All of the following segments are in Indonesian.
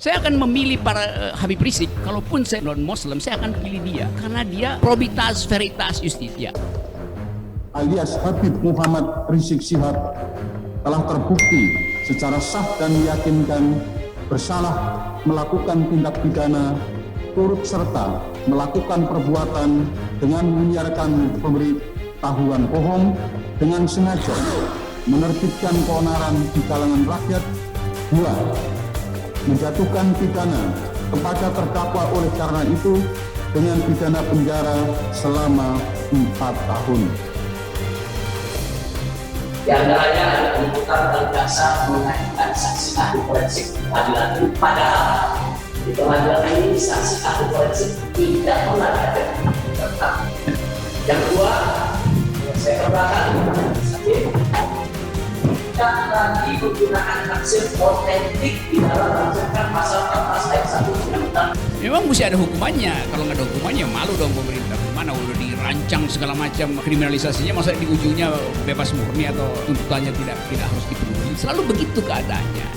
Saya akan memilih Habib Rizik. Kalaupun saya non-Muslim, saya akan pilih dia karena dia probitas veritas justitia. Alias Habib Muhammad Rizik Syihab telah terbukti secara sah dan meyakinkan bersalah melakukan tindak pidana turut serta melakukan perbuatan dengan menyiarkan pemberitahuan bohong dengan sengaja menerbitkan keonaran di kalangan rakyat. 2. Menjatuhkan pidana kepada terdakwa oleh karena itu dengan pidana penjara selama 4 tahun. Di antaranya ada penuntutan dari jaksa mengajukan saksi ahli forensik di pengadilan ini. Padahal di pengadilan ini saksi ahli forensik tidak pernah ada. Yang kedua, saya keberatan tidak lagi menggunakan hasil otentik di dalam mengajukan pasal 14 ayat 1 Undang-Undang. Memang mesti ada hukumannya. Kalau nggak ada hukumannya, malu dong pemerintah. Mana udah dirancang segala macam kriminalisasinya, masa di ujungnya bebas murni atau tuntutannya tidak harus dipenuhi. Selalu begitu keadaannya.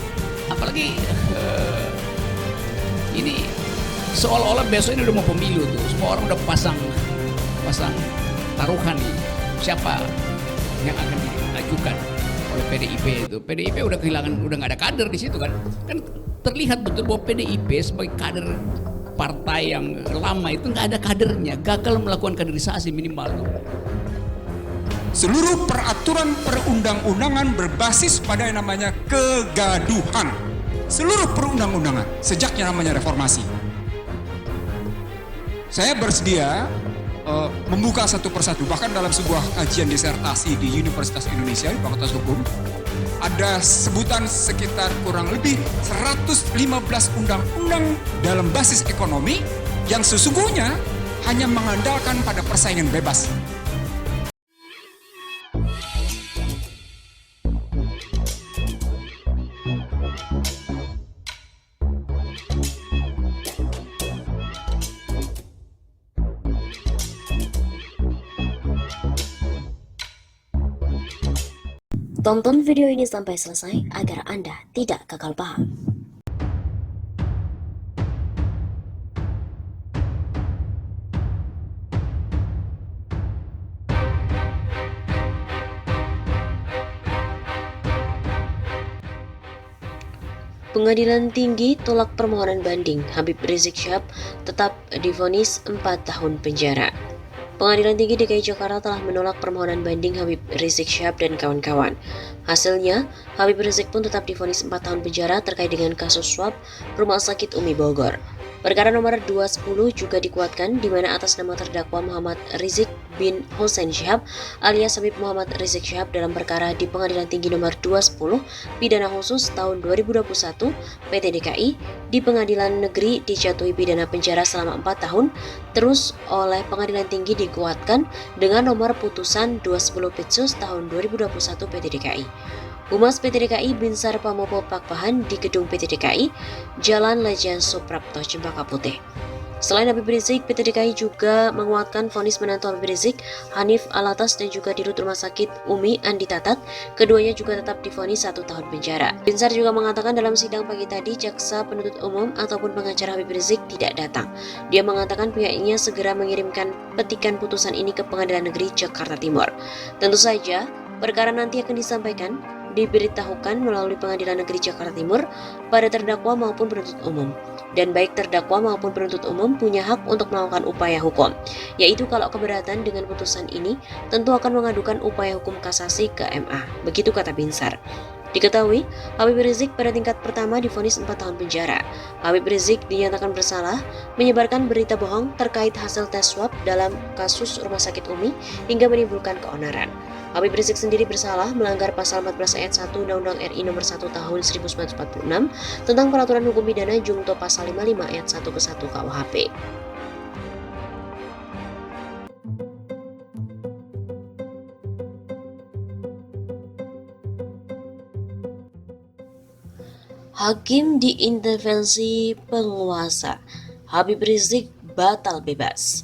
Apalagi ini seolah-olah besok ini udah mau pemilu tuh. Semua orang udah pasang taruhan nih. Siapa yang akan diajukan oleh PDIP itu. PDIP udah nggak ada kader di situ kan. Kan terlihat betul bahwa PDIP sebagai kader partai yang lama itu nggak ada kadernya, gagal melakukan kaderisasi minimal. Seluruh peraturan perundang-undangan berbasis pada yang namanya kegaduhan. Seluruh perundang-undangan sejak yang namanya reformasi. Saya bersedia membuka satu persatu, bahkan dalam sebuah kajian disertasi di Universitas Indonesia di Fakultas Hukum ada sebutan sekitar kurang lebih 115 undang-undang dalam basis ekonomi yang sesungguhnya hanya mengandalkan pada persaingan bebas. Tonton video ini sampai selesai agar Anda tidak gagal paham. Pengadilan Tinggi tolak permohonan banding Habib Rizik Syihab tetap divonis 4 tahun penjara. Pengadilan Tinggi DKI Jakarta telah menolak permohonan banding Habib Rizik Syihab dan kawan-kawan. Hasilnya, Habib Rizik pun tetap divonis 4 tahun penjara terkait dengan kasus suap Rumah Sakit Umi Bogor. Perkara nomor 210 juga dikuatkan di mana atas nama terdakwa Muhammad Rizik bin Hussein Syihab alias Habib Muhammad Rizik Syihab dalam perkara di Pengadilan Tinggi nomor 210 pidana khusus tahun 2021 PT DKI di Pengadilan Negeri dijatuhi pidana penjara selama 4 tahun terus oleh Pengadilan Tinggi dikuatkan dengan nomor putusan 210 Pitsus tahun 2021 PT DKI. Humas PT DKI Binsar Pamopo Pakpahan di gedung PT DKI, Jalan Lejen Suprapto, Cempaka Putih. Selain Habib Rizik, PT DKI juga menguatkan vonis menantu Habib Rizik, Hanif Alatas dan juga Dirut Rumah Sakit Umi Andi Tatat. Keduanya juga tetap divonis 1 tahun penjara. Binsar juga mengatakan dalam sidang pagi tadi, jaksa penuntut umum ataupun pengacara Habib Rizik tidak datang. Dia mengatakan pihaknya segera mengirimkan petikan putusan ini ke Pengadilan Negeri Jakarta Timur. Tentu saja, perkara nanti akan disampaikan diberitahukan melalui Pengadilan Negeri Jakarta Timur pada terdakwa maupun penuntut umum. Dan baik terdakwa maupun penuntut umum punya hak untuk melakukan upaya hukum, yaitu kalau keberatan dengan putusan ini tentu akan mengadukan upaya hukum kasasi ke MA. Begitu kata Binsar. Diketahui, Habib Rizik pada tingkat pertama divonis 4 tahun penjara. Habib Rizik dinyatakan bersalah menyebarkan berita bohong terkait hasil tes swab dalam kasus Rumah Sakit Umi hingga menimbulkan keonaran. Habib Rizik sendiri bersalah melanggar pasal 14 ayat 1 Undang-Undang RI nomor 1 tahun 1946 tentang peraturan hukum pidana jungto pasal 55 ayat 1 ke 1 KUHP. Hakim diintervensi penguasa. Habib Rizik batal bebas.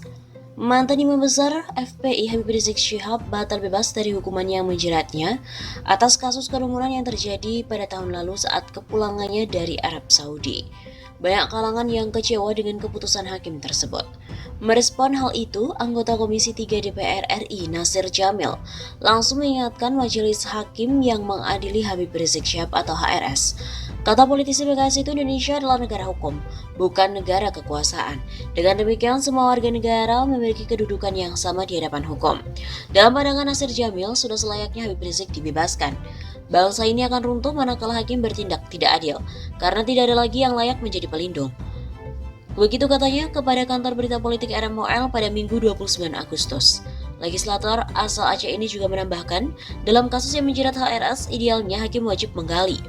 Mantan Imam Besar FPI Habib Rizik Syihab batal bebas dari hukuman yang menjeratnya atas kasus kerumunan yang terjadi pada tahun lalu saat kepulangannya dari Arab Saudi. Banyak kalangan yang kecewa dengan keputusan hakim tersebut. Merespon hal itu, anggota Komisi 3 DPR RI Nasir Jamil langsung mengingatkan majelis hakim yang mengadili Habib Rizik Syihab atau HRS. Kata politisi PKS itu, Indonesia adalah negara hukum, bukan negara kekuasaan. Dengan demikian, semua warga negara memiliki kedudukan yang sama di hadapan hukum. Dalam pandangan Nasir Jamil, sudah selayaknya Habib Rizik dibebaskan. Bangsa ini akan runtuh manakala hakim bertindak tidak adil, karena tidak ada lagi yang layak menjadi pelindung. Begitu katanya kepada kantor berita politik RMOL pada Minggu 29 Agustus. Legislator asal Aceh ini juga menambahkan, dalam kasus yang menjerat HRS, idealnya hakim wajib menggali.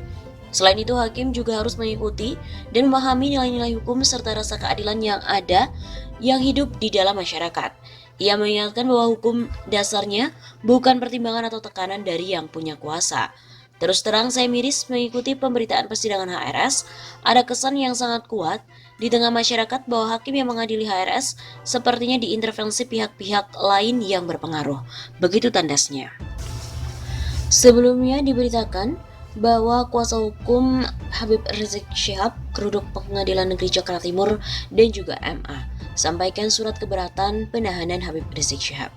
Selain itu, hakim juga harus mengikuti dan memahami nilai-nilai hukum serta rasa keadilan yang ada yang hidup di dalam masyarakat. Ia mengingatkan bahwa hukum dasarnya bukan pertimbangan atau tekanan dari yang punya kuasa. Terus terang, saya miris mengikuti pemberitaan persidangan HRS. Ada kesan yang sangat kuat di tengah masyarakat bahwa hakim yang mengadili HRS sepertinya diintervensi pihak-pihak lain yang berpengaruh. Begitu tandasnya. Sebelumnya diberitakan bahwa kuasa hukum Habib Rizik Syihab, Geruduk Pengadilan Negeri Jakarta Timur, dan juga MA sampaikan surat keberatan penahanan Habib Rizik Syihab.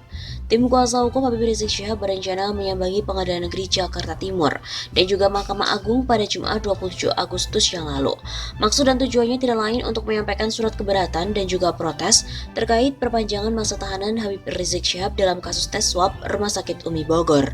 Tim kuasa hukum Habib Rizik Syihab berencana menyambangi Pengadilan Negeri Jakarta Timur dan juga Mahkamah Agung pada Jumat 27 Agustus yang lalu. Maksud dan tujuannya tidak lain untuk menyampaikan surat keberatan dan juga protes terkait perpanjangan masa tahanan Habib Rizik Syihab dalam kasus tes swab Rumah Sakit Umi Bogor.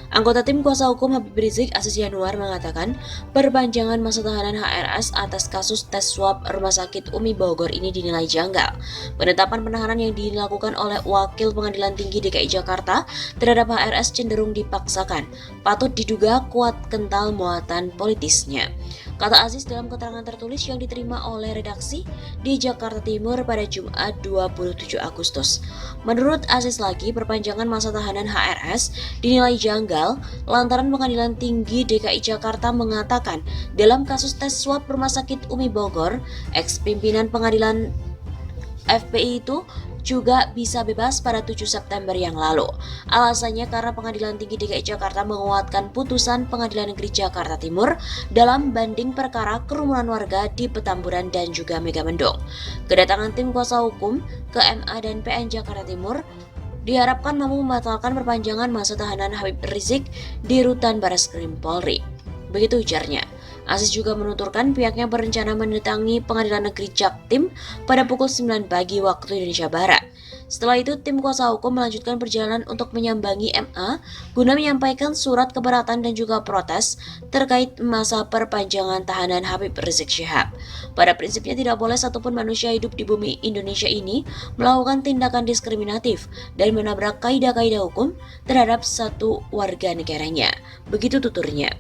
Anggota tim kuasa hukum Habib Rizik, Aziz Yanuar, mengatakan perpanjangan masa tahanan HRS atas kasus tes swab Rumah Sakit Umi Bogor ini dinilai janggal. Penetapan penahanan yang dilakukan oleh Wakil Pengadilan Tinggi DKI Jakarta terhadap HRS cenderung dipaksakan, patut diduga kuat kental muatan politisnya. Kata Aziz dalam keterangan tertulis yang diterima oleh redaksi di Jakarta Timur pada Jumat 27 Agustus. Menurut Aziz lagi, perpanjangan masa tahanan HRS dinilai janggal lantaran Pengadilan Tinggi DKI Jakarta mengatakan dalam kasus tes swab Rumah Sakit Umi Bogor, ex-pimpinan pengadilan FPI itu juga bisa bebas pada 7 September yang lalu. Alasannya karena Pengadilan Tinggi DKI Jakarta menguatkan putusan Pengadilan Negeri Jakarta Timur dalam banding perkara kerumunan warga di Petamburan dan juga Megamendung. Kedatangan tim kuasa hukum ke MA dan PN Jakarta Timur diharapkan mampu membatalkan perpanjangan masa tahanan Habib Rizik di Rutan Barreskrim Polri. Begitu ujarnya. Aziz juga menuturkan pihaknya berencana mendatangi Pengadilan Negeri Jaktim pada pukul 9 pagi waktu Indonesia Barat. Setelah itu, tim kuasa hukum melanjutkan perjalanan untuk menyambangi MA guna menyampaikan surat keberatan dan juga protes terkait masa perpanjangan tahanan Habib Rizik Syihab. Pada prinsipnya tidak boleh satupun manusia hidup di bumi Indonesia ini melakukan tindakan diskriminatif dan menabrak kaidah-kaidah hukum terhadap satu warga negaranya. Begitu tuturnya.